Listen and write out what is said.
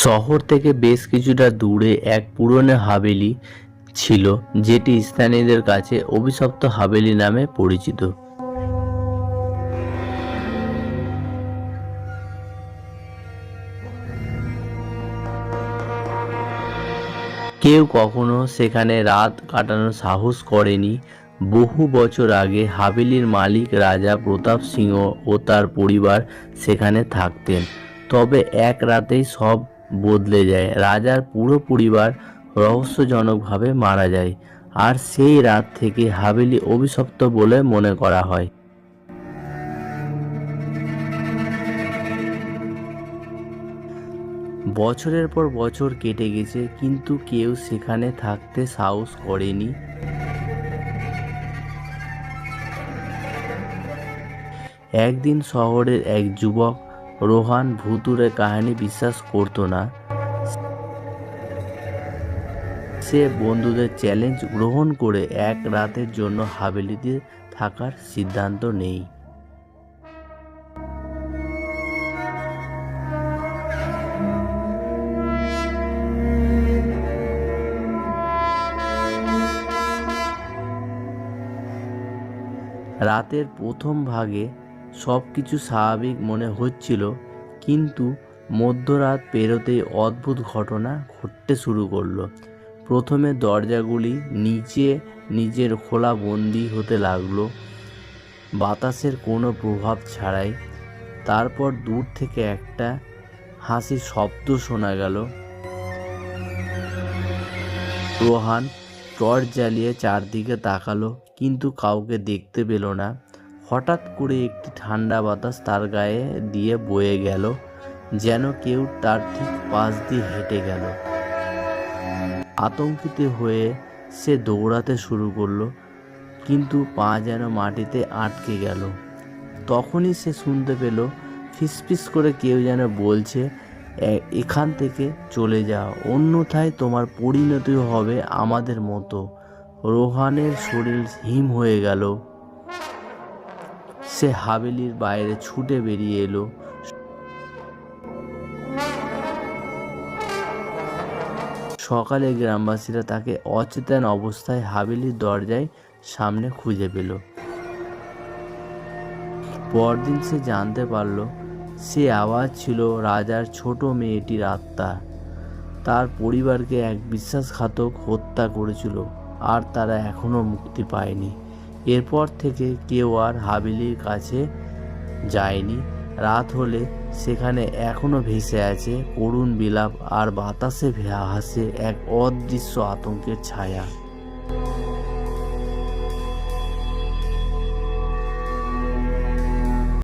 শহর থেকে বেশ কিছুটা দূরে এক পুরনো হাভেলি ছিল, যেটি স্থানীয়দের কাছে অভিশপ্ত হাভেলি নামে পরিচিত। কেউ কখনো সেখানে রাত কাটানোর সাহস করেনি। বহু বছর আগে হাভেলির মালিক রাজা প্রতাপ সিংহ ও তার পরিবার সেখানে থাকতেন। তবে এক রাতেই সব বদলে যায়। রাজার পুরো পরিবার রহস্যজনকভাবে মারা যায়, আর সেই রাত থেকে হাভেলি অভিশপ্ত বলে মনে করা হয়। বছরের পর বছর কেটে গেছে, কিন্তু কেউ সেখানে থাকতে সাহস করেনি। একদিন শহরের এক যুবক রোহান ভুতুড়ে কাহিনী বিশ্বাস করতো না। সে বন্ধুদের চ্যালেঞ্জ গ্রহণ করে এক রাতের জন্য হাভেলিতে থাকার সিদ্ধান্ত নেয়। রাতের প্রথম ভাগে সব কিছু স্বাভাবিক মনে হচ্ছিল, কিন্তু মধ্যরাত পেরোতেই অদ্ভুত ঘটনা ঘটতে শুরু করলো। প্রথমে দরজাগুলি নিজের খোলা বন্দি হতে লাগলো, বাতাসের কোনো প্রভাব ছাড়াই। তারপর দূর থেকে একটা হাসির শব্দ শোনা গেল। রোহান টর্চ জ্বালিয়ে চারদিকে তাকালো, কিন্তু কাউকে দেখতে পেল না। হঠাৎ করে একটি ঠান্ডা বাতাস তার গায়ে দিয়ে বয়ে গেল, যেন কেউ তার ঠিক পাশ দিয়ে হেঁটে গেল। আতঙ্কিত হয়ে সে দৌড়াতে শুরু করলো, কিন্তু পা যেন মাটিতে আটকে গেল। তখনই সে শুনতে পেল ফিসফিস করে কেউ যেন বলছে, এখান থেকে চলে যাও, অন্যথায় তোমার পরিণতি হবে আমাদের মতো। রোহানের শরীর হিম হয়ে গেল। সে হাভেলির বাইরে ছুটে বেরিয়ে এলো। সকালে গ্রামবাসীরা তাকে অচেতন অবস্থায় হাভেলির দরজায় সামনে খুঁজে পেল। পরদিন সে জানতে পারল সে আওয়াজ ছিল রাজার ছোট মেয়েটির আত্মা। তার পরিবারকে এক বিশ্বাসঘাতক হত্যা করেছিল, আর তারা এখনো মুক্তি পায়নি। এরপর থেকে কেউ আর হাভেলির কাছে যায়নি। রাত হলে সেখানে এখনো ভেসে আছে করুণ বিলাপ, আর বাতাসে ভাসে এক অদৃশ্য আতঙ্কের ছায়া।